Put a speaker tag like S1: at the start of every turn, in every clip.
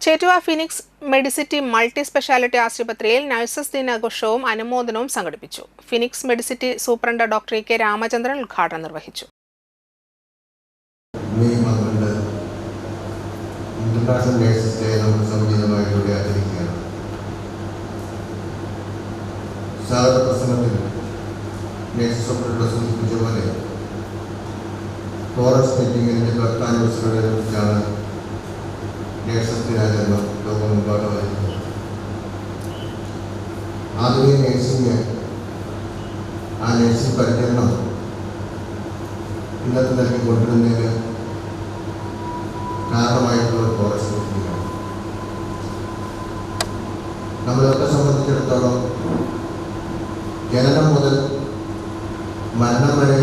S1: Chettuva phoenix Medicity multi speciality ആശുപത്രിയിൽ nurses ദിനാഘോഷവും അനുമോദനവും സംഘടിപ്പിച്ചു. Phoenix Medicity superintendent doctor K Ramachandran ഉദ്ഘാടനം നിർവഹിച്ചു.
S2: ഇന്റർനാഷണൽ നഴ്സസ് ഡേ നമ്മൾ സമുചിതമായിലൂടെ ആചരിക്കുകയാണ്. സ്വാഗത പ്രസംഗത്തിൽ നഴ്സസ് സൂപ്രണ്ട് സൂചിപ്പിച്ച പോലെ ഫോറസ്റ്റ് മീറ്റിംഗിൻ്റെ 10ാം ആനിവേഴ്സറിയോടനുബന്ധിച്ചാണ് നഴ്സസ് ദിനാചരണം ലോകമെമ്പാടും ആചരിക്കുന്നത്. ആധുനിക നഴ്സിംഗ്, ആ നഴ്സിംഗ് പരിചരണം ഇന്നത്തെ നിലയ്ക്ക് കൊണ്ടുവരുന്നതിന് കാരണമായിട്ടുള്ള ഫോറസ്റ്റ് മീറ്റിംഗാണ്. നമ്മളൊക്കെ സംബന്ധിച്ചിടത്തോളം ജനനം മുതൽ മരണം വരെ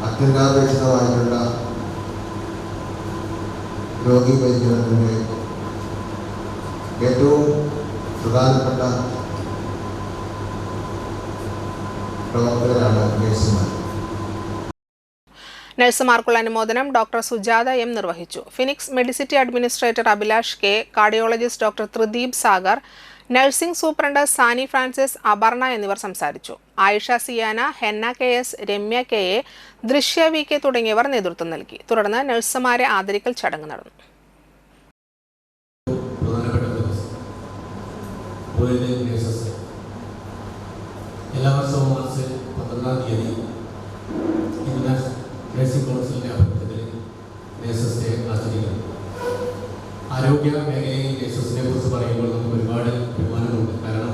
S2: അത്യന്താപേക്ഷിതമായിട്ടുള്ള രോഗി പരിചരണത്തിൻ്റെ ഏറ്റവും പ്രധാനപ്പെട്ട പ്രവർത്തകരാണ് നഴ്സുമാർ.
S1: നഴ്സുമാർക്കുള്ള അനുമോദനം ഡോക്ടർ സുജാത എം നിർവഹിച്ചു. Phoenix medicity administrator Abhilash K, cardiologist doctor Thrideep Sagar, nursing superintendent Sani Francis, Aparna എന്നിവർ സംസാരിച്ചു. Ayisha Siyana, Henna K S, Ramya K A, Drishya V K തുടങ്ങിയവർ നേതൃത്വം നൽകി. തുടർന്ന് നഴ്സുമാരെ ആദരിക്കൽ ചടങ്ങ് നടന്നു.
S3: എല്ലാ വർഷവും മാർച്ച് 11-ാം തീയതി ഇന്റർനാഷണൽ നഴ്സിംഗ് കൗൺസിലിൻ്റെ ആഭിമുഖ്യത്തിൽ നഴ്സസ് ഡേ ആചരിക്കുന്നു. ആരോഗ്യ മേഖലയിൽ നഴ്സസിനെ കുറിച്ച് പറയുമ്പോൾ നമുക്ക് ഒരുപാട് അഭിമാനമുണ്ട്. കാരണം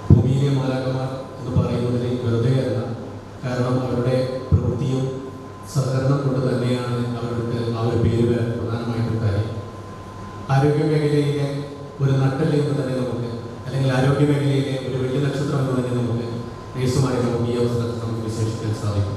S3: ഭൂമിയിലെ മാലാഖമാർ എന്ന് പറയുന്നതിൽ വെറുതെയല്ല. കാരണം അവരുടെ പ്രവൃത്തിയും സഹകരണം കൊണ്ട് തന്നെയാണ് അവർക്ക് ആ ഒരു പേര് പ്രധാനമായിട്ടും കാര്യം. ആരോഗ്യ മേഖലയിലെ ഒരു നട്ടെല്ല് എന്ന് തന്നെ നമുക്ക്, അല്ലെങ്കിൽ ആരോഗ്യ മേഖലയിലെ ഒരു വലിയ നക്ഷത്രം എന്ന് തന്നെ നമുക്ക് നഴ്സുമാരെ നമുക്ക് ഈ അവസരത്തിൽ നമുക്ക് വിശേഷിക്കാൻ സാധിക്കും.